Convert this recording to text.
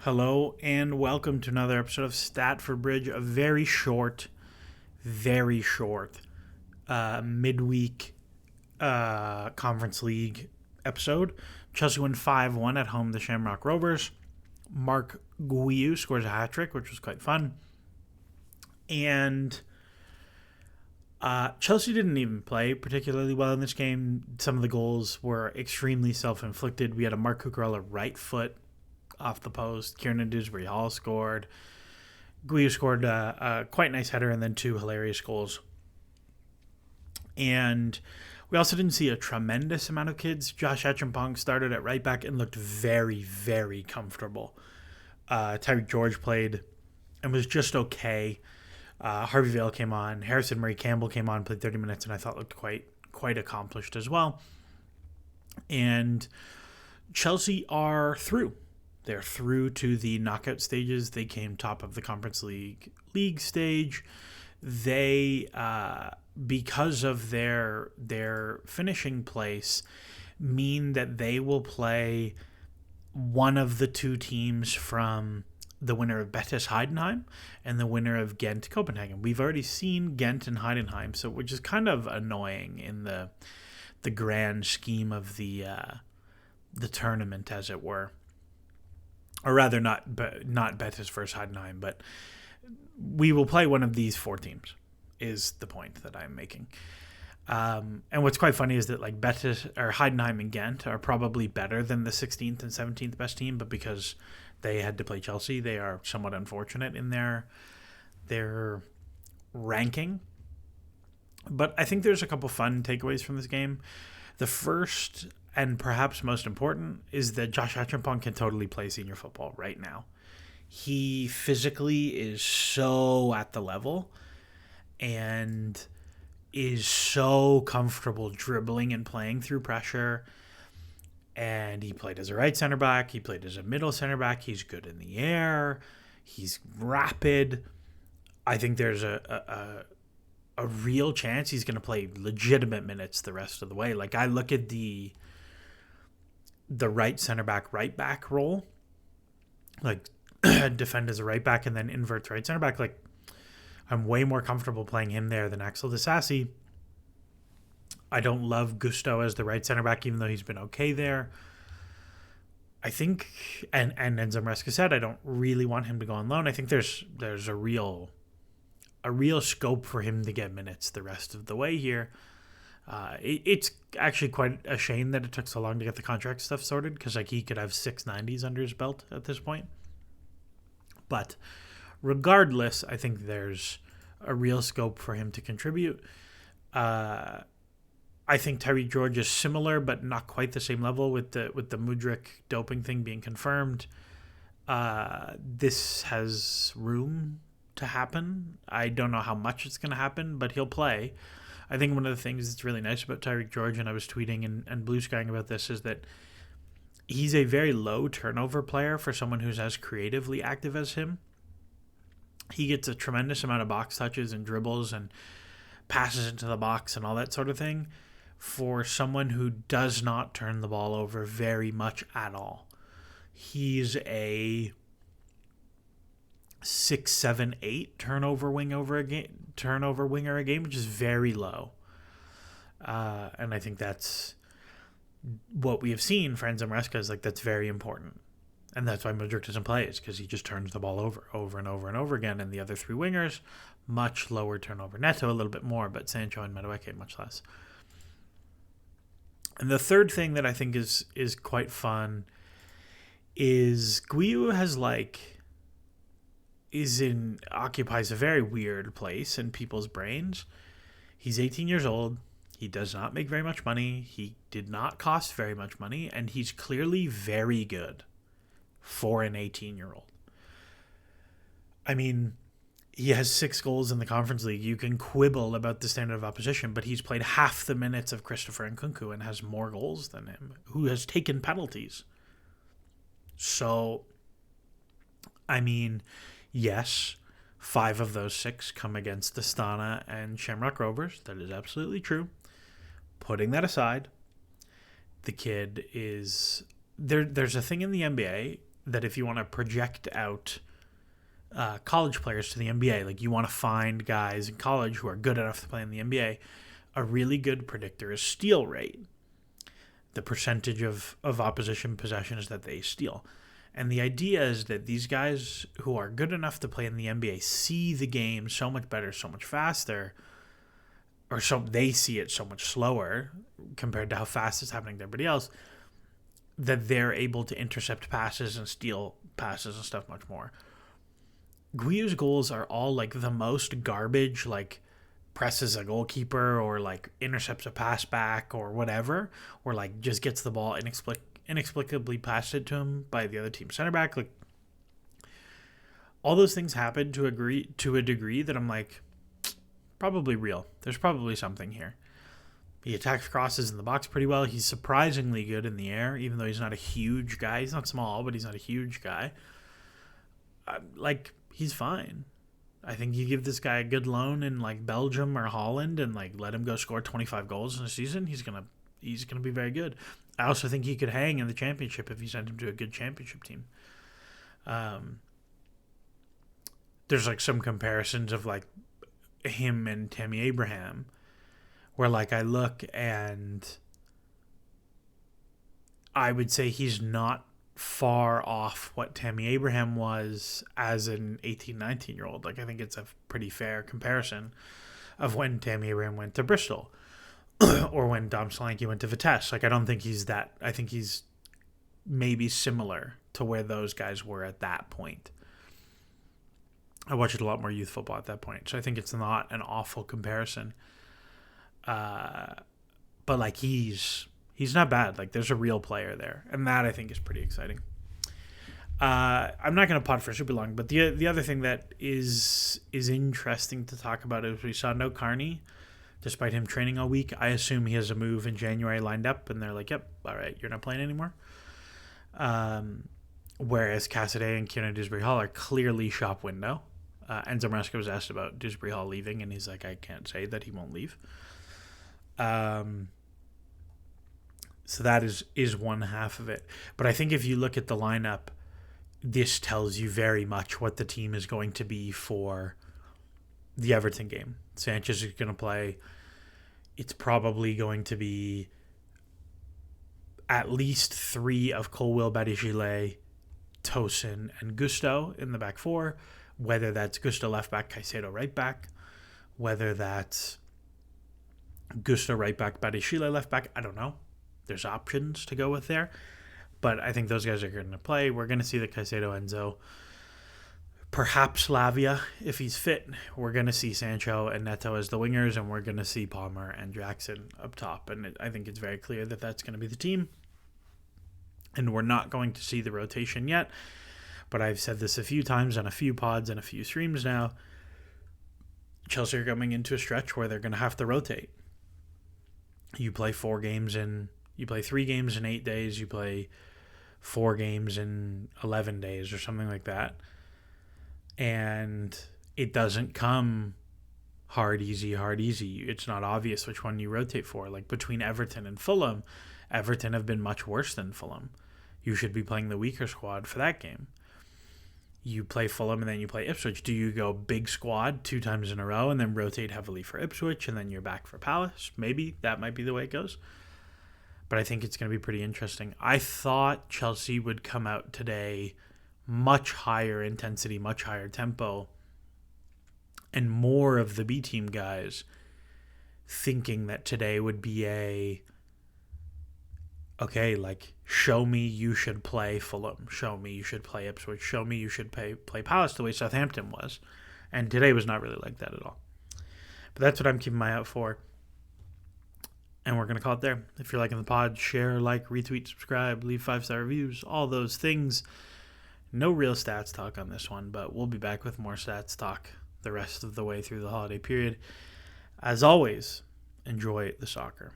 Hello and welcome to another episode of Statford Bridge, a very short midweek Conference League episode. Chelsea won 5-1 at home to Shamrock Rovers. Marc Guiu scores a hat trick, which was quite fun. And Chelsea didn't even play particularly well in this game. Some of the goals were extremely self-inflicted. We had a Marc Cucurella right foot off the post. Kieran Dewsbury Hall scored. Guiu scored a quite nice header and then two hilarious goals. And we also didn't see a tremendous amount of kids. Josh Acheampong started at right back and looked very, very comfortable. Tyreek George played and was just okay. Harvey Vale came on. Harrison Murray Campbell came on, played 30 minutes, and I thought looked quite accomplished as well. And Chelsea are through. They're through to the knockout stages. They came top of the Conference League stage. They, because of their finishing place, mean that they will play one of the two teams from the winner of Betis Heidenheim and the winner of Ghent Copenhagen. We've already seen Ghent and Heidenheim, so which is kind of annoying in the grand scheme of the tournament, as it were. Or rather, not Betis versus Heidenheim, but we will play one of these four teams, is the point that I'm making. And what's quite funny is that like Betis or Heidenheim and Ghent are probably better than the 16th and 17th best team, but because they had to play Chelsea, they are somewhat unfortunate in their ranking. But I think there's a couple fun takeaways from this game. The first, and perhaps most important, is that Josh Acheampong can totally play senior football right now. He physically is so at the level and is so comfortable dribbling and playing through pressure. And he played as a right center back. He played as a middle center back. He's good in the air. He's rapid. I think there's a real chance he's going to play legitimate minutes the rest of the way. Like I look at the right center back, right back role, like defend as a right back and then invert to right center back. Like I'm way more comfortable playing him there than Axel Disasi. I don't love Gusto as the right center back, even though he's been okay there. I think, and Enzo Maresca said, I don't really want him to go on loan. I think there's a real scope for him to get minutes the rest of the way here. It's actually quite a shame that it took so long to get the contract stuff sorted, because like he could have 690s under his belt at this point. But regardless, I think there's a real scope for him to contribute. I think Tyreek George is similar, but not quite the same level with the Mudryk doping thing being confirmed. This has room to happen. I don't know how much it's going to happen, but he'll play. I think one of the things that's really nice about Tyreek George, and I was tweeting and blue skying about this, is that he's a very low turnover player for someone who's as creatively active as him. He gets a tremendous amount of box touches and dribbles and passes into the box and all that sort of thing for someone who does not turn the ball over very much at all. He's a 6, 7, 8 turnover winger a game, which is very low. And I think that's what we have seen for Enzo Maresca is like that's very important. And that's why Mudryk doesn't play, is because he just turns the ball over and over and over again. And the other three wingers, much lower turnover. Neto a little bit more, but Sancho and Madueke much less. And the third thing that I think is quite fun is Guiu occupies a very weird place in people's brains. He's 18 years old. He does not make very much money. He did not cost very much money, and he's clearly very good for an 18-year-old. I mean, he has 6 goals in the Conference League. You can quibble about the standard of opposition, but he's played half the minutes of Christopher Nkunku and has more goals than him, who has taken penalties. So, I mean, yes, 5 of those 6 come against Astana and Shamrock Rovers. That is absolutely true. Putting that aside, the kid is... There's a thing in the NBA that if you want to project out college players to the NBA, like you want to find guys in college who are good enough to play in the NBA, a really good predictor is steal rate, the percentage of opposition possessions that they steal. And the idea is that these guys who are good enough to play in the NBA see the game so much better, so much faster, or so they see it so much slower compared to how fast it's happening to everybody else, that they're able to intercept passes and steal passes and stuff much more. Guiu's goals are all like the most garbage, like presses a goalkeeper or like intercepts a pass back or whatever, or like just gets the ball inexplicably passed it to him by the other team center back. Like all those things happen to a degree that I'm like, probably real. There's probably something here. He attacks crosses in the box pretty well. He's surprisingly good in the air, even though he's not a huge guy. He's not small, but he's not a huge guy. He's fine. I think you give this guy a good loan in like Belgium or Holland and like let him go score 25 goals in a season. He's gonna be very good. I also think he could hang in the championship if you sent him to a good championship team. There's like some comparisons of like him and Tammy Abraham, where like I look and I would say he's not far off what Tammy Abraham was as an 18, 19-year-old. Like I think it's a pretty fair comparison of when Tammy Abraham went to Bristol or when Dom Solanke went to Vitesse. Like I don't think he's that. I think he's maybe similar to where those guys were at that point. I watched a lot more youth football at that point, so I think it's not an awful comparison. But like he's not bad. Like there's a real player there, and that I think is pretty exciting. I'm not going to pod for super long, but the other thing that is interesting to talk about is we saw no Carney, despite him training all week. I assume he has a move in January lined up, and they're like, "Yep, all right, you're not playing anymore." Whereas Cassidy and Kieran Dewsbury-Hall are clearly shop window. Enzo Maresca was asked about Dewsbury-Hall leaving, and he's like, "I can't say that he won't leave." So that is one half of it. But I think if you look at the lineup, this tells you very much what the team is going to be for the Everton game. Sanchez is going to play. It's probably going to be at least 3 of Colwill, Badishile, Tosin, and Gusto in the back 4. Whether that's Gusto left back, Caicedo right back. Whether that's Gusto right back, Badishile left back, I don't know. There's options to go with there. But I think those guys are going to play. We're going to see the Caicedo, Enzo, perhaps Lavia if he's fit. We're going to see Sancho and Neto as the wingers, and we're going to see Palmer and Jackson up top. And I think it's very clear that that's going to be the team. And we're not going to see the rotation yet. But I've said this a few times on a few pods and a few streams now. Chelsea are coming into a stretch where they're going to have to rotate. You play 3 games in 8 days. You play 4 games in 11 days or something like that. And it doesn't come hard, easy. It's not obvious which one you rotate for. Like between Everton and Fulham, Everton have been much worse than Fulham. You should be playing the weaker squad for that game. You play Fulham and then you play Ipswich. Do you go big squad 2 times in a row and then rotate heavily for Ipswich and then you're back for Palace? Maybe that might be the way it goes. But I think it's going to be pretty interesting. I thought Chelsea would come out today much higher intensity, much higher tempo, and more of the B team guys thinking that today would be show me you should play Fulham, show me you should play Ipswich, show me you should play Palace the way Southampton was. And today was not really like that at all. But that's what I'm keeping my eye out for. And we're going to call it there. If you're liking the pod, share, like, retweet, subscribe, leave 5-star reviews, all those things. No real stats talk on this one, but we'll be back with more stats talk the rest of the way through the holiday period. As always, enjoy the soccer.